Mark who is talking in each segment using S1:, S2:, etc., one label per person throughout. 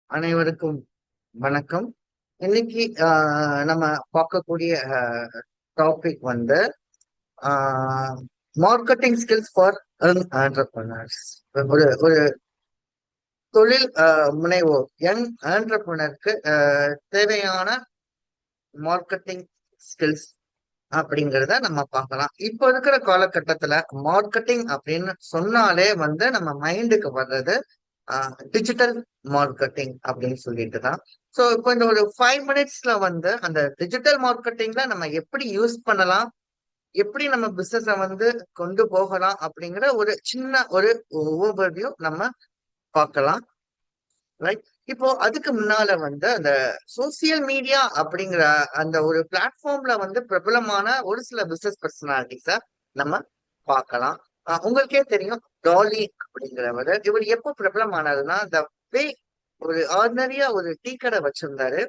S1: அனைவருக்கும் வணக்கம். இன்னைக்கு நம்ம பார்க்கக்கூடிய டாபிக் வந்து மார்க்கெட்டிங் ஸ்கில்ஸ் ஃபார் என்டர்பிரினர்ஸ். ஒரு ஒரு தொழில் முனைவோர் யங் என்டர்பிரினருக்கு தேவையான மார்க்கெட்டிங் ஸ்கில்ஸ் அப்படிங்கிறத நம்ம பார்க்கலாம். இப்போ இருக்கிற காலகட்டத்துல மார்க்கெட்டிங் அப்படின்னு சொன்னாலே வந்து நம்ம மைண்டுக்கு வர்றது டிஜிட்டல் மார்க்கெட்டிங் அப்படின்னு சொல்லிட்டு தான். ஸோ இப்போ இந்த ஒரு 5 மினிட்ஸ்ல வந்து அந்த டிஜிட்டல் மார்க்கெட்டிங்ல நம்ம எப்படி யூஸ் பண்ணலாம், எப்படி நம்ம பிசினஸ வந்து கொண்டு போகலாம் அப்படிங்கிற ஒரு சின்ன ஒரு ஓவர்வியூ நம்ம பார்க்கலாம். ரைட். இப்போ அதுக்கு முன்னால வந்து அந்த சோசியல் மீடியா அப்படிங்கிற அந்த ஒரு பிளாட்ஃபார்ம்ல வந்து பிரபலமான ஒரு சில பிசினஸ் பர்சனாலிட்டிஸ நம்ம பார்க்கலாம். உங்களுக்கே தெரியும், டாலி அப்படிங்கிறவர். இவர் எப்போ பிரபலமானாருன்னா, இந்த வே ஒரு ஆர்டினரியா ஒரு டீ கடை வச்சிருந்தாரு.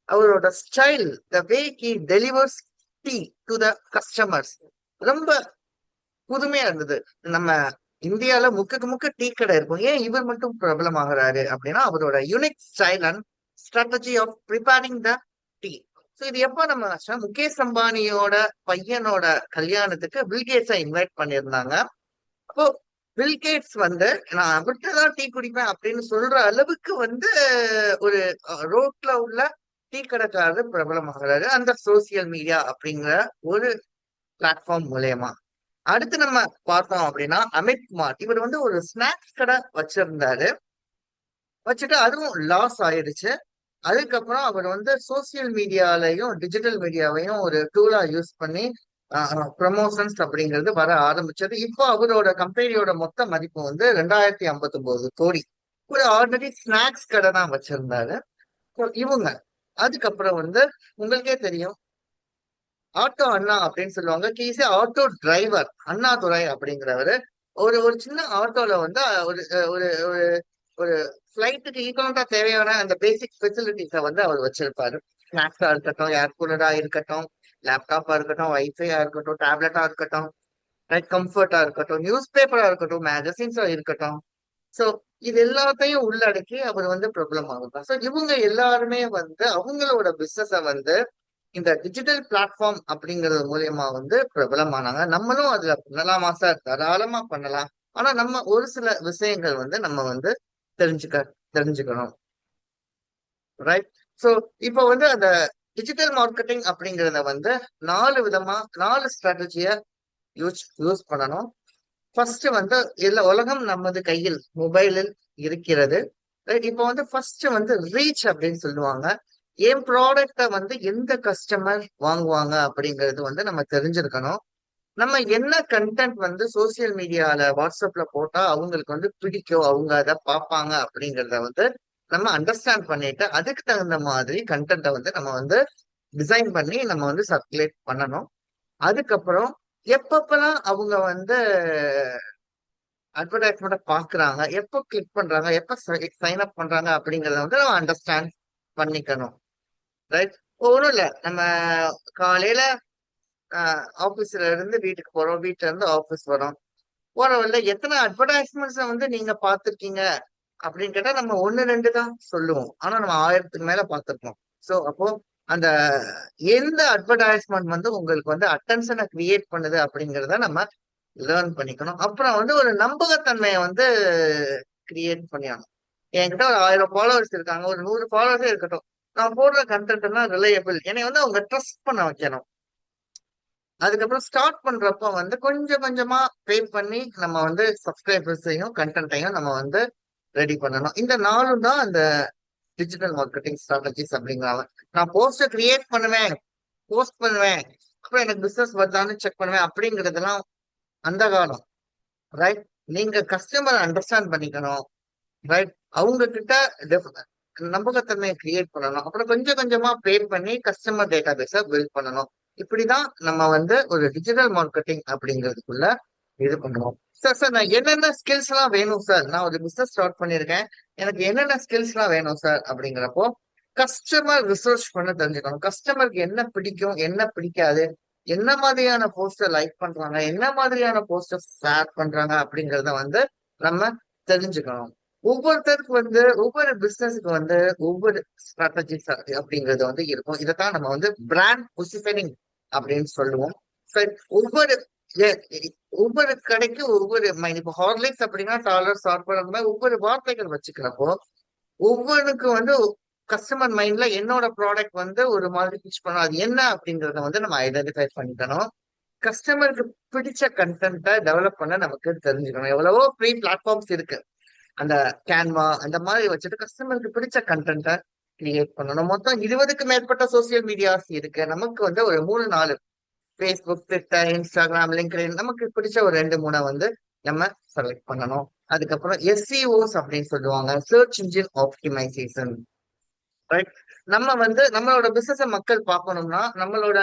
S1: அவரோட style, the way he delivers tea to the customers ரொம்ப புதுமையா இருந்தது. நம்ம இந்தியால முக்குக்கு முக்கு டீ கடை இருக்கும், ஏன் இவர் மட்டும் பிரபலமாகறாரு அப்படின்னா அவரோட unique style and strategy of preparing the tea. So இது எப்போ நம்ம முகேஷ் அம்பானியோட பையனோட கல்யாணத்துக்கு பில்கேட்ஸை இன்வைட் பண்ணியிருந்தாங்க. அப்போ பில்கேட்ஸ் வந்து நான் அவர்கிட்ட தான் டீ குடிப்பேன் அப்படின்னு சொல்ற அளவுக்கு வந்து ஒரு ரோட்ல உள்ள டீ கடைக்காரர் பிரபலமாகிறாரு அந்த சோசியல் மீடியா அப்படிங்கிற ஒரு பிளாட்ஃபார்ம் மூலயமா. அடுத்து நம்ம பார்த்தோம் அப்படின்னா அமித் குமார். இவர் வந்து ஒரு ஸ்நாக்ஸ் கடை வச்சிருந்தாரு. வச்சுட்டு அதுவும் லாஸ் ஆயிடுச்சு. அதுக்கப்புறம் அவர் வந்து சோசியல் மீடியாலையும் டிஜிட்டல் மீடியாவையும் ஒரு டூலா யூஸ் பண்ணி ப்ரமோஷன்ஸ் அப்படிங்கிறது வர ஆரம்பிச்சது. இப்போ அவரோட கம்பெனியோட மொத்த மதிப்பு வந்து 2059 கோடி. ஒரு ஆல்ரெடி ஸ்நாக்ஸ் கடை தான் வச்சிருந்தாரு. இவங்க அதுக்கப்புறம் வந்து உங்களுக்கே தெரியும், ஆட்டோ அண்ணா அப்படின்னு சொல்லுவாங்க. கீசே ஆட்டோ டிரைவர் அண்ணாதுரை அப்படிங்கிறவரு ஒரு ஒரு சின்ன ஆட்டோல வந்து ஒரு ஒரு ஒரு ஒரு ஃபிளைட்டுக்கு ஈக்குவலண்டா தேவையான அந்த பேசிக் ஃபெசிலிட்டிஸை வந்து அவர் வச்சிருப்பாரு. ஸ்நாக்ஸா இருக்கட்டும், ஏர் கூலரா இருக்கட்டும், லேப்டாப்பா இருக்கட்டும், வைஃபையா இருக்கட்டும், டேப்லெட்டா இருக்கட்டும், ரைட், கம்ஃபர்ட்டா இருக்கட்டும், நியூஸ் பேப்பரா இருக்கட்டும், மேகசின்ஸா இருக்கட்டும். ஸோ இது எல்லாத்தையும் உள்ளடக்கி அவர் வந்து பிரபலம் ஆகுது. ஸோ இவங்க எல்லாருமே வந்து அவங்களோட பிசினஸ வந்து இந்த டிஜிட்டல் பிளாட்ஃபார்ம் அப்படிங்கிறது மூலியமா வந்து பிரபலமானாங்க. நம்மளும் அதுல பண்ணலாமா சார்? தாராளமா பண்ணலாம். ஆனா நம்ம ஒரு சில விஷயங்கள் வந்து நம்ம வந்து தெரிஞ்சுக்க தெரிஞ்சுக்கணும். ரைட். ஸோ இப்போ வந்து அந்த டிஜிட்டல் மார்க்கெட்டிங் அப்படிங்கிறத வந்து 4 விதமா 4 ஸ்ட்ராட்டஜிய யூஸ் யூஸ் பண்ணணும். ஃபர்ஸ்ட் வந்து இல்ல, உலகம் நமது கையில் மொபைலில் இருக்கிறது. ரைட். இப்போ வந்து ஃபர்ஸ்ட் வந்து ரீச் அப்படின்னு சொல்லுவாங்க. என் ப்ராடக்ட வந்து எந்த கஸ்டமர் வாங்குவாங்க அப்படிங்கிறது வந்து நம்ம தெரிஞ்சிருக்கணும். நம்ம என்ன கண்டென்ட் வந்து சோசியல் மீடியால வாட்ஸ்அப்ல போட்டா அவங்களுக்கு வந்து பிடிக்கும், அவங்க அதை பார்ப்பாங்க அப்படிங்கிறத வந்து நம்ம அண்டர்ஸ்டாண்ட் பண்ணிட்டு அதுக்கு தகுந்த மாதிரி கண்டென்ட்டை வந்து நம்ம வந்து டிசைன் பண்ணி நம்ம வந்து சர்க்குலேட் பண்ணணும். அதுக்கப்புறம் எப்பப்பெல்லாம் அவங்க வந்து அட்வர்டைஸ்மெண்ட் பாக்குறாங்க, எப்போ கிளிக் பண்றாங்க, எப்ப சைன் அப் பண்றாங்க அப்படிங்கறத வந்து நம்ம அண்டர்ஸ்டாண்ட் பண்ணிக்கணும். ரைட். ஒண்ணும் இல்ல, நம்ம காலையில ஆபீஸ்ல இருந்து வீட்டுக்கு போறோம், வீட்டுல இருந்து ஆபீஸ் வரோம். போறவல்ல எத்தனை அட்வர்டைஸ்மெண்ட்ஸ் வந்து நீங்க பாத்திருக்கீங்க அப்படின்னு கேட்டா நம்ம ஒண்ணு ரெண்டு தான் சொல்லுவோம். ஆனா நம்ம 1000க்கு மேல பார்த்திருக்கோம். சோ அப்போ அந்த எந்த அட்வர்டைஸ்மெண்ட் வந்து உங்களுக்கு வந்து அட்டென்ஷனை கிரியேட் பண்ணுது அப்படிங்கிறத நம்ம லேர்ன் பண்ணிக்கணும். அப்புறம் வந்து ஒரு நம்பகத்தன்மையை வந்து கிரியேட் பண்ணிடணும். என்கிட்ட ஒரு 1000 ஃபாலோவர்ஸ் இருக்காங்க, ஒரு 100 ஃபாலோவர்ஸே இருக்கட்டும், நான் போடுற கண்டென்ட் எல்லாம் ரிலையபிள், என்னை வந்து அவங்க ட்ரஸ்ட் பண்ண வைக்கணும். அதுக்கப்புறம் ஸ்டார்ட் பண்றப்ப வந்து கொஞ்சம் கொஞ்சமா பே பண்ணி நம்ம வந்து சப்ஸ்கிரைபர்ஸையும் கண்டென்ட்டையும் நம்ம வந்து ரெடி பண்ணணும். இந்த 4 தான் அந்த டிஜிட்டல் மார்க்கெட்டிங் ஸ்ட்ராட்டஜிஸ் அப்படிங்கிறாங்க. நான் போஸ்ட கிரியேட் பண்ணுவேன், போஸ்ட் பண்ணுவேன், அப்புறம் எனக்கு பிசினஸ் வருதான்னு செக் பண்ணுவேன் அப்படிங்கிறதெல்லாம் அந்த காலம். ரைட். நீங்க கஸ்டமர் அண்டர்ஸ்டாண்ட் பண்ணிக்கணும். ரைட். அவங்க கிட்ட நம்பகத்தன்மையை கிரியேட் பண்ணணும். அப்புறம் கொஞ்சம் கொஞ்சமா பே பண்ணி கஸ்டமர் டேட்டா பேஸ பில்ட் பண்ணணும். இப்படிதான் நம்ம வந்து ஒரு டிஜிட்டல் மார்க்கெட்டிங் அப்படிங்கிறதுக்குள்ள இது பண்ணுவோம். சார் சார் நான் என்னென்ன ஸ்கில்ஸ் எல்லாம் வேணும் சார், நான் ஒரு பிசினஸ் ஸ்டார்ட் பண்ணிருக்கேன், எனக்கு என்னென்ன ஸ்கில்ஸ் எல்லாம் வேணும் சார் அப்படிங்கிறப்போ கஸ்டமர் ரிசர்ச் பண்ண தெரிஞ்சுக்கணும். கஸ்டமருக்கு என்ன பிடிக்கும், என்ன பிடிக்காது, என்ன மாதிரியான போஸ்டர் லைக் பண்றாங்க, என்ன மாதிரியான போஸ்டர் ஷேர் பண்றாங்க அப்படிங்கிறத வந்து நம்ம தெரிஞ்சுக்கணும். ஒவ்வொருத்தருக்கு வந்து ஒவ்வொரு பிசினஸுக்கு வந்து ஒவ்வொரு ஸ்ட்ராட்டஜிஸ் அப்படிங்கிறது வந்து இருக்கும். இதைத்தான் நம்ம வந்து பிராண்ட் பொசிஷனிங் அப்படின்னு சொல்லுவோம். சரி, ஒவ்வொரு எ- எ- ஒவ்வொரு கடைக்கு ஒவ்வொரு இப்போ ஹார்லிக்ஸ் அப்படின்னா டாலர் சார்பர் அந்த மாதிரி ஒவ்வொரு வார்த்தைகள் வச்சுக்கிறப்போ ஒவ்வொன்றுக்கும் வந்து கஸ்டமர் மைண்ட்ல என்னோட ப்ராடக்ட் வந்து ஒரு மாதிரி பிச் பண்ணணும். அது என்ன அப்படிங்கறத வந்து நம்ம ஐடென்டிஃபை பண்ணிக்கணும். கஸ்டமருக்கு பிடிச்ச கண்டென்ட்டை டெவலப் பண்ண நமக்கு தெரிஞ்சுக்கணும். எவ்வளவோ ஃப்ரீ பிளாட்ஃபார்ம்ஸ் இருக்கு. அந்த கேன்வா அந்த மாதிரி வச்சுட்டு கஸ்டமருக்கு பிடிச்ச கண்டென்ட்டை கிரியேட் பண்ணணும். மொத்தம் 20க்கு மேற்பட்ட சோசியல் மீடியாஸ் இருக்கு. நமக்கு வந்து ஒரு 3-4 ஃபேஸ்புக், ட்விட்டர், இன்ஸ்டாகிராம், லிங்க்டின் நமக்கு பிடிச்ச ஒரு 2-3 வந்து நம்ம செலக்ட் பண்ணணும். அதுக்கப்புறம் எஸ்சிஓஸ் அப்படின்னு சொல்லுவாங்க, சர்ச் இன்ஜின் ஆப்டிமைசேஷன். ரைட், நம்ம வந்து நம்மளோட பிசினஸ மக்கள் பார்க்கணும்னா நம்மளோட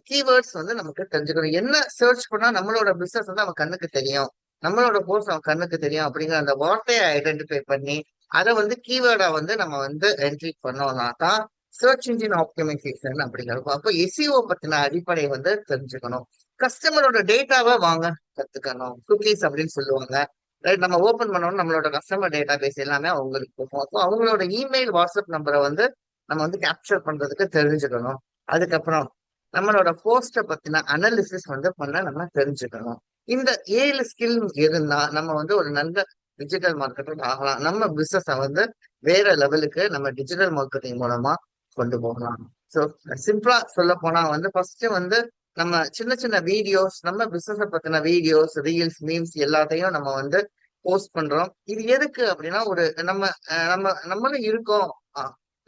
S1: கீவேர்ட்ஸ் வந்து நமக்கு தெரிஞ்சுக்கணும். என்ன சர்ச் பண்ணா நம்மளோட பிசினஸ் வந்து அவன் கண்ணுக்கு தெரியும், நம்மளோட கோர்ஸ் அவன் கண்ணுக்கு தெரியும் அப்படிங்கிற அந்த வார்த்தையை ஐடென்டிஃபை பண்ணி அதை வந்து கீவேர்டா வந்து நம்ம வந்து என்ட்ரி பண்ணோம்னா தான் சர்ச் இன்ஜின் ஆப்டிமைசேஷன் அப்படிங்கிறப்போ அப்போ எஸ்இஓ பத்தின அடிப்படை வந்து தெரிஞ்சுக்கணும். கஸ்டமரோட டேட்டாவை வாங்க கத்துக்கணும். குக்கீஸ் அப்படின்னு சொல்லுவாங்க. ரைட், நம்ம ஓபன் பண்ணோம்னா நம்மளோட கஸ்டமர் டேட்டா பேஸ் எல்லாமே அவங்களுக்கு போகும். அப்போ அவங்களோட இமெயில், வாட்ஸ்அப் நம்பரை வந்து நம்ம வந்து கேப்சர் பண்றதுக்கு தெரிஞ்சுக்கணும். அதுக்கப்புறம் நம்மளோட போஸ்ட பத்தின அனாலிசிஸ் வந்து பண்ண நம்ம தெரிஞ்சுக்கணும். இந்த 7 ஸ்கில் இருந்தா நம்ம வந்து ஒரு நல்ல டிஜிட்டல் மார்க்கெட்டர் ஆகலாம். நம்ம பிசினஸ வந்து வேற லெவலுக்கு நம்ம டிஜிட்டல் மார்க்கெட்டிங் மூலமா கொண்டு போகலாம். ஸோ சிம்பிளா சொல்ல போனா வந்து ஃபர்ஸ்ட் வந்து நம்ம சின்ன சின்ன வீடியோஸ், நம்ம பிசினஸ பத்தின வீடியோஸ், ரீல்ஸ், மீம்ஸ் எல்லாத்தையும் நம்ம வந்து போஸ்ட் பண்றோம். இது எதுக்கு அப்படின்னா ஒரு நம்ம நம்மளும் இருக்கோம்,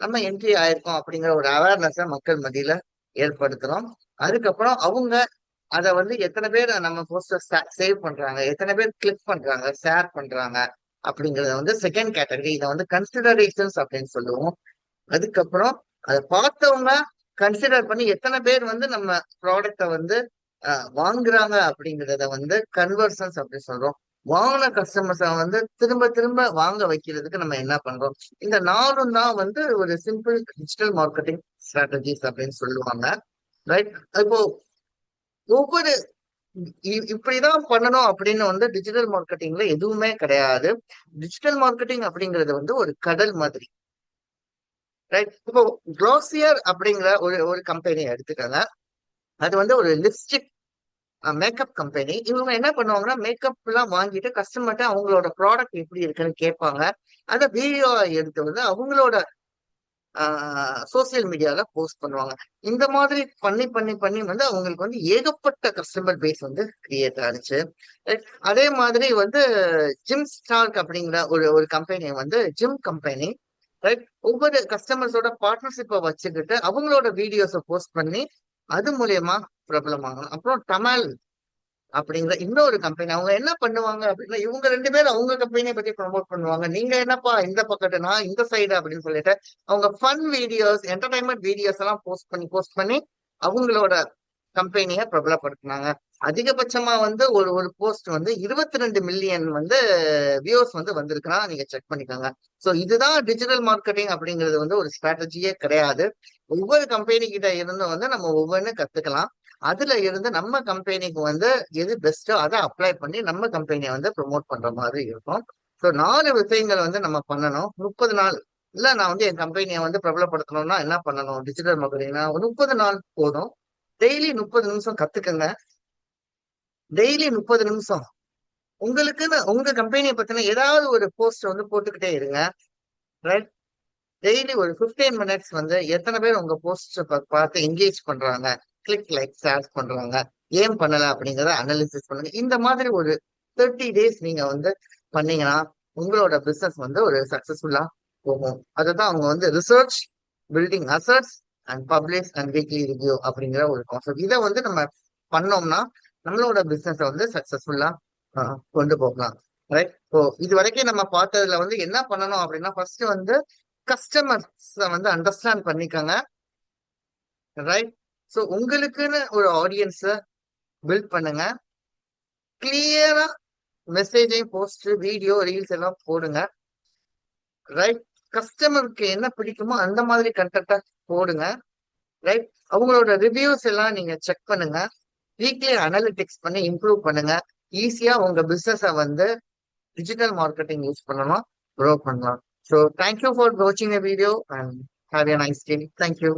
S1: நம்ம என்ட்ரி ஆயிருக்கோம் அப்படிங்கிற ஒரு அவேர்னஸ மக்கள் மத்தியில ஏற்படுத்துறோம். அதுக்கப்புறம் அவங்க அத வந்து எத்தனை பேர் நம்ம போஸ்டர் சேவ் பண்றாங்க, எத்தனை பேர் கிளிக் பண்றாங்க, ஷேர் பண்றாங்க அப்படிங்கறத வந்து செகண்ட் கேட்டகரி. இதை வந்து கன்சிடரேஷன்ஸ் அப்படின்னு சொல்லுவோம். அதுக்கப்புறம் அதை பார்த்தவங்க கன்சிடர் பண்ணி எத்தனை பேர் வந்து நம்ம ப்ராடக்ட வந்து வாங்குறாங்க அப்படிங்கிறத வந்து கன்வர்சன்ஸ் அப்படின்னு சொல்றோம். வாங்கின கஸ்டமர்ஸை வந்து திரும்ப திரும்ப வாங்க வைக்கிறதுக்கு நம்ம என்ன பண்றோம். இந்த 4ம் தான் வந்து ஒரு சிம்பிள் டிஜிட்டல் மார்க்கெட்டிங் ஸ்ட்ராட்டஜிஸ் அப்படின்னு சொல்லுவாங்க. ரைட், இப்போ ஒவ்வொரு இப்படிதான் பண்ணணும் அப்படின்னு வந்து டிஜிட்டல் மார்க்கெட்டிங்ல எதுவுமே கிடையாது. டிஜிட்டல் மார்க்கெட்டிங் அப்படிங்கிறது வந்து ஒரு கடல் மாதிரி. ரைட், இப்போ க்ளோசியர் அப்படிங்கிற ஒரு ஒரு கம்பெனி எடுத்துக்கோங்க. அது வந்து ஒரு லிப்ஸ்டிக் மேக்கப் கம்பெனி. இவங்க என்ன பண்ணுவாங்கன்னா மேக்கப் எல்லாம் வாங்கிட்டு கஸ்டமர்கிட்ட அவங்களோட ப்ராடக்ட் எப்படி இருக்குன்னு கேட்பாங்க. அதை வீடியோ எடுத்து வந்து அவங்களோட சோசியல் மீடியால போஸ்ட் பண்ணுவாங்க. இந்த மாதிரி பண்ணி பண்ணி பண்ணி வந்து அவங்களுக்கு வந்து ஏகப்பட்ட கஸ்டமர் பேஸ் வந்து கிரியேட் ஆனிச்சு. அதே மாதிரி வந்து ஜிம் ஸ்டார்க் அப்படிங்கிற ஒரு ஒரு கம்பெனி வந்து ஜிம் கம்பெனி. ரைட், ஒவ்வொரு கஸ்டமர்ஸோட பார்ட்னர்ஷிப்பை வச்சுக்கிட்டு அவங்களோட வீடியோஸை போஸ்ட் பண்ணி அது மூலியமா பிரபலமாகணும். அப்புறம் டமால் அப்படிங்கிற இன்னொரு கம்பெனி, அவங்க என்ன பண்ணுவாங்க அப்படின்னா இவங்க 2 பேரும் அவங்க கம்பெனியை பத்தி ப்ரமோட் பண்ணுவாங்க. நீங்க என்னப்பா இந்த பக்கத்து, நான் இந்த சைடு அப்படின்னு சொல்லிட்டு அவங்க ஃபன் வீடியோஸ், என்டர்டைன்மெண்ட் வீடியோஸ் எல்லாம் போஸ்ட் பண்ணி அவங்களோட கம்பெனியை பிரபலப்படுத்தினாங்க. அதிகபட்சமா வந்து ஒரு ஒரு போஸ்ட் வந்து 22 மில்லியன் வந்து வியூஸ் வந்து வந்திருக்குன்னா நீங்க செக் பண்ணிக்கோங்க. சோ இதுதான் டிஜிட்டல் மார்க்கெட்டிங் அப்படிங்கிறது வந்து ஒரு ஸ்ட்ராட்டஜியே கிடையாது. ஒவ்வொரு கம்பெனி கிட்ட இருந்து வந்து நம்ம ஒவ்வொன்னு கத்துக்கலாம். அதுல இருந்து நம்ம கம்பெனிக்கு வந்து எது பெஸ்ட்டோ அதை அப்ளை பண்ணி நம்ம கம்பெனியை வந்து ப்ரொமோட் பண்ற மாதிரி இருக்கும். ஸோ 4 விஷயங்கள் வந்து நம்ம பண்ணணும். 30 நாள் இல்ல, நான் வந்து என் கம்பெனியை வந்து பிரபலப்படுத்தணும்னா என்ன பண்ணணும் டிஜிட்டல் மார்க்கெட்டிங்னா 30 நாள் போதும். டெய்லி 30 நிமிஷம் கத்துக்கங்க. டெய்லி 30 நிமிஷம் உங்களுக்குன்னு உங்க கம்பெனியை பத்தின ஏதாவது ஒரு போஸ்ட் வந்து போட்டுக்கிட்டே இருங்க. ரைட், டெய்லி ஒரு 15 மினிட்ஸ் வந்து எத்தனை பேர் உங்க போஸ்ட் பார்த்து என்கேஜ் பண்றாங்க, கிளிக், லைக், ஷேர் பண்றாங்க, ஏன் பண்ணல அப்படிங்கறத அனாலிசிஸ் பண்ணுங்க. இந்த மாதிரி ஒரு 30 டேஸ் நீங்க வந்து பண்ணீங்கன்னா உங்களோட பிசினஸ் வந்து ஒரு சக்சஸ்ஃபுல்லா போகும். அதுதான் அவங்க வந்து research, building assets and publish and weekly review அப்படிங்கிற ஒரு கான்செப்ட். இதை வந்து நம்ம பண்ணோம்னா நம்மளோட பிசினஸ் வந்து சக்சஸ்ஃபுல்லா கொண்டு போகலாம். ரைட், ஸோ இது வரைக்கும் நம்ம பார்த்ததுல வந்து என்ன பண்ணணும் அப்படின்னா ஃபர்ஸ்ட் வந்து கஸ்டமர்ஸ் வந்து அண்டர்ஸ்டாண்ட் பண்ணிக்கோங்க. ரைட், ஸோ உங்களுக்குன்னு ஒரு ஆடியன்ஸ பில்ட் பண்ணுங்க. கிளியரா மெசேஜையும் போஸ்ட், வீடியோ, ரீல்ஸ் எல்லாம் போடுங்க. ரைட், கஸ்டமருக்கு என்ன பிடிக்குமோ அந்த மாதிரி கண்டென்ட்டா போடுங்க. ரைட், அவங்களோட ரிவ்யூஸ் எல்லாம் நீங்க செக் பண்ணுங்க. வீக்லி அனாலிட்டிக்ஸ் பண்ணி இம்ப்ரூவ் பண்ணுங்க. ஈஸியா உங்க பிசினஸ வந்து டிஜிட்டல் மார்க்கெட்டிங் யூஸ் பண்ணணும். க்ரோ பண்ணலாம். ஸோ தேங்க்யூ ஃபார் வாட்சிங் the video and have a nice day. Thank you.